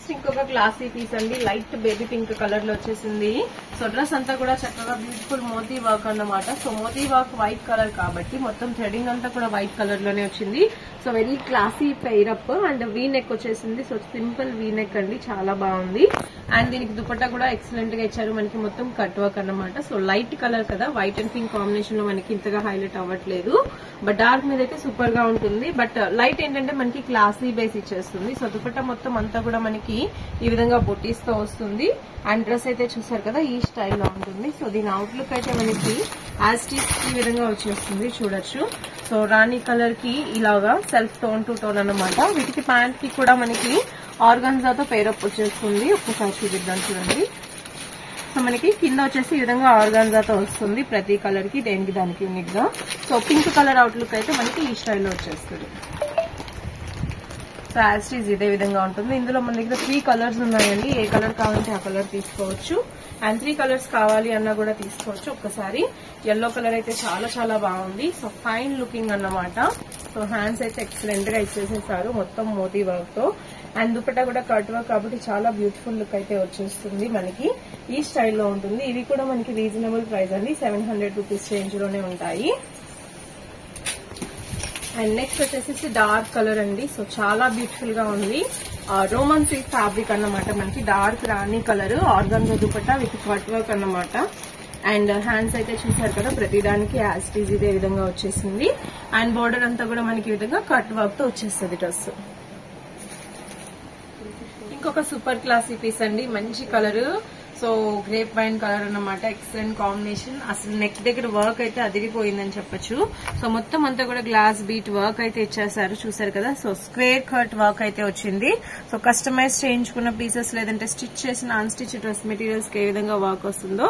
Next ఇంకొక classy piece అండి, light baby pink colour లో వచ్చేసింది. సో డ్రెస్ అంతా కూడా చక్కగా బ్యూటిఫుల్ మోతీ వర్క్ అన్నమాట. సో మోతీ వర్క్ వైట్ కలర్ కాబట్టి మొత్తం థ్రెడింగ్ అంతా కూడా వైట్ కలర్ లోనే వచ్చింది. So very classy pair up and V neck వచ్చేసింది. సో సింపుల్ వీ నెక్ అండి, చాలా బాగుంది. అండ్ దీనికి దుపట్టా కూడా ఎక్సలెంట్ గా ఇచ్చారు, మనకి మొత్తం కట్ వర్క్ అన్నమాట. సో లైట్ కలర్ కదా, వైట్ అండ్ పింక్ కాంబినేషన్ లో మనకి ఇంతగా హైలైట్ అవ్వట్లేదు, బట్ డార్క్ మీద అయితే సూపర్ గా ఉంటుంది. బట్ లైట్ ఏంటంటే మనకి క్లాసీ బేస్ ఇచ్చేస్తుంది. సో దుపట్టా మొత్తం అంతా కూడా మనకి ఈ విధంగా బొటీస్ తో వస్తుంది. అండ్ డ్రెస్ అయితే చూసారు కదా ఈ స్టైల్లో ఉంటుంది. సో దీని అవుట్లుక్ అయితే మనకి యాస్టీస్ ఈ విధంగా వచ్చేస్తుంది, చూడొచ్చు. సో రాణి కలర్ కి ఇలాగా సెల్ఫ్ టోన్ టు టోన్ అన్నమాట. వీటికి ప్యాంట్ కి కూడా మనకి ఆర్గాన్జాతో పేరప్ వచ్చేస్తుంది. ఒక్కసారి చూపిద్దాం చూడండి. సో మనకి కింద వచ్చేసి ఈ విధంగా ఆర్గాన్జాతో వస్తుంది ప్రతి కలర్ కి, దేనికి దానికి యూనిక్ గా. సో పింక్ కలర్ అవుట్లుక్ అయితే మనకి ఈ స్టైల్లో వచ్చేస్తుంది. సో యాస్టీస్ ఇదే విధంగా ఉంటుంది. ఇందులో మన దగ్గర 3 కలర్స్ ఉన్నాయండి, ఏ కలర్ కావాలంటే ఆ కలర్ తీసుకోవచ్చు. అండ్ 3 కలర్స్ కావాలి అన్నా కూడా తీసుకోవచ్చు. ఒక్కసారి ఎల్లో కలర్ అయితే చాలా చాలా బాగుంది. సో ఫైన్ లుకింగ్ అన్నమాట. సో హ్యాండ్స్ అయితే ఎక్సలెంట్ గా ఇచ్చేసేసారు మొత్తం మోతీ వర్క్ తో. అండ్ దుపట్టా కూడా కట్ వర్క్ కాబట్టి చాలా బ్యూటిఫుల్ లుక్ అయితే వచ్చేస్తుంది మనకి. ఈ స్టైల్లో ఉంటుంది. ఇవి కూడా మనకి రీజనబుల్ ప్రైస్ అండి, 700 రూపీస్ రేంజ్ లోనే ఉంటాయి. అండ్ నెక్స్ట్ వచ్చేసి డార్క్ కలర్ అండి. సో చాలా బ్యూటిఫుల్ గా ఉంది. రోమన్ సిల్క్ ఫ్యాబ్రిక్ అన్నమాట, మనకి dark Rani colour, organza dupatta with cut work అన్నమాట. అండ్ హ్యాండ్స్ అయితే చూసారు కదా, ప్రతిదానికి యాస్టీస్ ఇదే విధంగా వచ్చేసింది. అండ్ బోర్డర్ అంతా కూడా మనకి ఈ విధంగా కట్ వర్క్ తో వచ్చేస్తుంది డ్రెస్. ఇంకొక సూపర్ క్లాసీ పీస్ అండి, మంచి colour. So grape wine colour అన్నమాట, ఎక్సలెంట్ కాంబినేషన్. అసలు నెక్ దగ్గర వర్క్ అయితే అదిరిపోయిందని చెప్పొచ్చు. సో మొత్తం అంతా కూడా గ్లాస్ బీట్ వర్క్ అయితే ఇచ్చేసారు, చూసారు కదా. సో స్క్వేర్ కట్ వర్క్ అయితే వచ్చింది. సో కస్టమైజ్ చేయించుకున్న పీసెస్ లేదంటే స్టిచ్ చేసిన అన్ స్టిచ్ డ్రెస్ మెటీరియల్స్ కి ఏ విధంగా వర్క్ వస్తుందో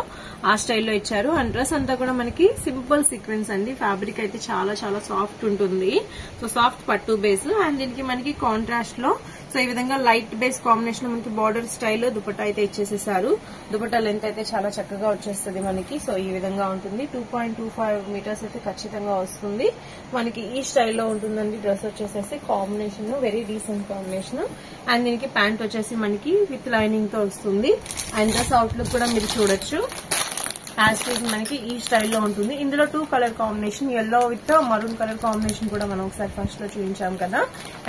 ఆ స్టైల్లో ఇచ్చారు. అండ్ డ్రెస్ అంతా కూడా మనకి సింపుల్ సీక్వెన్స్ అండి. ఫ్యాబ్రిక్ అయితే చాలా చాలా సాఫ్ట్ ఉంటుంది. సో సాఫ్ట్ పట్టు బేస్. అండ్ దీనికి మనకి కాంట్రాస్ట్ లో సో ఈ విధంగా లైట్ బేస్ కాంబినేషన్ మనకి బార్డర్ స్టైల్లో దుపట్టా అయితే ఇచ్చేసేసారు. దుపట్టా లెంత్ అయితే చాలా చక్కగా వచ్చేస్తుంది మనకి. సో ఈ విధంగా ఉంటుంది. 2.25 మీటర్స్ అయితే ఖచ్చితంగా వస్తుంది మనకి. ఈ స్టైల్లో ఉంటుందండి డ్రెస్ వచ్చేసేసి. Combination very decent combination. And దీనికి ప్యాంట్ వచ్చేసి మనకి విత్ లైనింగ్ తో వస్తుంది. అండ్ డ్రెస్ అవుట్లుక్ కూడా మీరు చూడొచ్చు, యాస్టీస్ మనకి ఈ స్టైల్లో ఉంటుంది. ఇందులో 2 colour combination, yellow with maroon colour combination కూడా మనం ఒకసారి ఫస్ట్ లో చూపించాం కదా.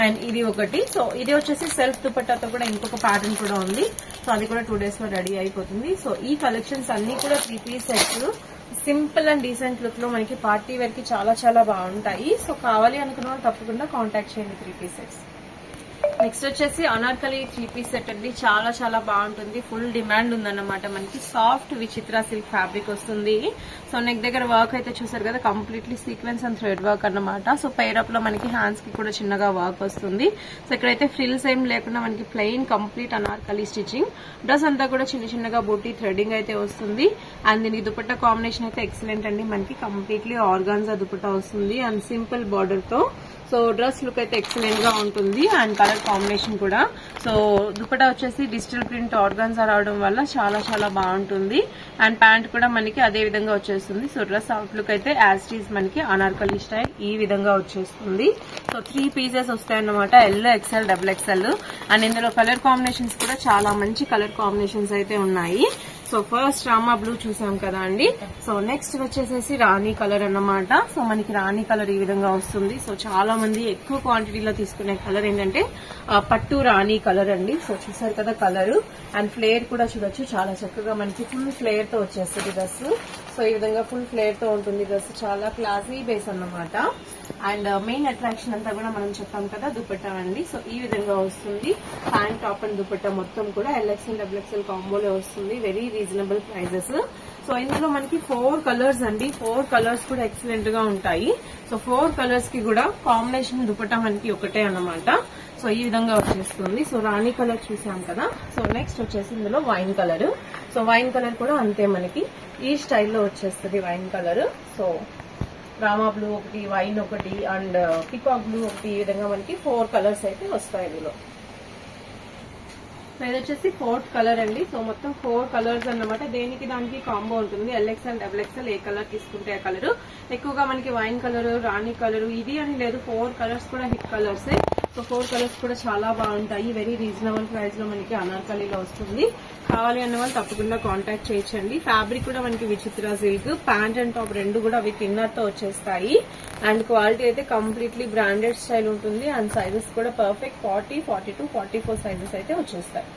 అండ్ ఇది ఒకటి. సో ఇది వచ్చేసి సెల్ఫ్ దుపట్టాతో కూడా ఇంకొక ప్యాటర్న్ కూడా ఉంది. సో అది కూడా 2 days లో రెడీ అయిపోతుంది. సో ఈ కలెక్షన్స్ అన్ని కూడా 3 piece sets, simple and decent look లో మనకి పార్టీ వేర్ కి చాలా చాలా బాగుంటాయి. సో కావాలి అనుకున్న వాళ్ళు తప్పకుండా కాంటాక్ట్ చేయండి 3 piece సెట్స్. నెక్స్ట్ వచ్చేసి అనార్కలి 3 piece సెట్ అండి, చాలా చాలా బాగుంటుంది. ఫుల్ డిమాండ్ ఉందన్నమాట మనకి. సాఫ్ట్ విచిత్ర సిల్క్ ఫ్యాబ్రిక్ వస్తుంది. సో నెక్ దగ్గర వర్క్ అయితే చూసారు కదా, completely sequence and thread work అన్నమాట. సో పైరప్ లో మనకి హ్యాండ్స్ కి కూడా చిన్నగా వర్క్ వస్తుంది. సో ఇక్కడైతే ఫ్రిల్స్ ఏం లేకుండా మనకి plain complete Anarkali stitching. Dress అంతా కూడా చిన్న చిన్నగా బూటీ థ్రెడింగ్ అయితే వస్తుంది. అండ్ దీనికి దుపట్టా కాంబినేషన్ అయితే ఎక్సలెంట్ అండి, మనకి కంప్లీట్లీ ఆర్గాన్జా దుపట్టా వస్తుంది అండ్ సింపుల్ బార్డర్ తో. సో డ్రెస్ లుక్ అయితే ఎక్సలెంట్ గా ఉంటుంది. అండ్ కలర్ కాంబినేషన్ కూడా. సో దుపట్టా వచ్చేసి డిజిటల్ ప్రింట్ ఆర్గాన్జా రావడం వల్ల చాలా చాలా బాగుంటుంది. అండ్ ప్యాంట్ కూడా మనకి అదే విధంగా వచ్చేస్తుంది. సో డ్రెస్ అవుట్లుక్ అయితే యాస్టీస్ మనకి అనార్కలి స్టైల్ ఈ విధంగా వచ్చేస్తుంది. సో 3 pieces వస్తాయన్నమాట, L, XL, double XL. And ఇందులో కలర్ కాంబినేషన్స్ కూడా చాలా మంచి కలర్ కాంబినేషన్స్ అయితే ఉన్నాయి. సో ఫస్ట్ రామా బ్లూ చూసాం కదా అండి. సో నెక్స్ట్ వచ్చేసేసి రాణి కలర్ అన్నమాట. సో మనకి రాణి కలర్ ఈ విధంగా వస్తుంది. సో చాలా మంది ఎక్కువ క్వాంటిటీలో తీసుకునే కలర్ ఏంటంటే పట్టు రాణి కలర్ అండి. సో చూసారు కదా కలర్. అండ్ ఫ్లేర్ కూడా చూడొచ్చు, చాలా చక్కగా మనకి ఫుల్ ఫ్లేర్ తో వచ్చేస్తుంది డ్రెస్. సో ఈ విధంగా ఫుల్ ఫ్లేర్ తో ఉంటుంది డ్రెస్, చాలా క్లాసీ బేస్ అన్నమాట. అండ్ మెయిన్ అట్రాక్షన్ అంతా కూడా మనం చెప్పాం కదా దుపట్టా అండి. సో ఈ విధంగా వస్తుంది. ప్యాంట్, టాప్ అండ్ దుపట్టా మొత్తం కూడా ఎల్ఎక్స్ఎల్, డబుల్ ఎక్స్ఎల్ కాంబోలో వస్తుంది. Very reasonable prices. సో ఇందులో మనకి 4 కలర్స్ అండి. 4 కలర్స్ కూడా ఎక్సలెంట్ గా ఉంటాయి. సో 4 కలర్స్ కి కూడా కాంబినేషన్ దుపట్టా మనకి ఒకటే అన్నమాట. సో ఈ విధంగా వచ్చేస్తుంది. సో రాణి కలర్ చూసాం కదా. సో నెక్స్ట్ వచ్చేసి ఇందులో wine colour. So wine colour కూడా అంతే మనకి ఈ స్టైల్లో వచ్చేస్తుంది wine colour. So Rama blue ఒకటి, వైన్ ఒకటి అండ్ పికాక్ బ్లూ ఒకటి, ఈ విధంగా మనకి 4 కలర్స్ అయితే వస్తాయి ఇందులో. సో ఇది వచ్చేసి 4th కలర్ అండి. సో మొత్తం 4 కలర్స్ అన్నమాట. దేనికి దానికి కాంబో ఉంటుంది. ఎల్ఎక్స్ఎల్, డబుల్ ఎక్స్ఎల్ ఏ కలర్ తీసుకుంటే ఆ కలర్. ఎక్కువగా మనకి వైన్ కలర్, రాణి కలర్ ఇది అని లేదు, 4 కలర్స్ కూడా హిట్ కలర్స్. సో 4 కలర్స్ కూడా చాలా బాగుంటాయి. వెరీ రీజనబుల్ ప్రైస్ లో మనకి అనార్కలీలో వస్తుంది. కావాలి అన్న వాళ్ళు తప్పకుండా కాంటాక్ట్ చేయొచ్చండి. ఫ్యాబ్రిక్ కూడా మనకి విచిత్ర సిల్క్, ప్యాంట్ అండ్ టాప్ రెండు కూడా విత్ ఇన్నర్ తో వచ్చేస్తాయి. అండ్ క్వాలిటీ అయితే కంప్లీట్లీ బ్రాండెడ్ స్టైల్ ఉంటుంది. అండ్ సైజెస్ కూడా పర్ఫెక్ట్ 40, 42, 44 సైజెస్ అయితే వచ్చేస్తాయి.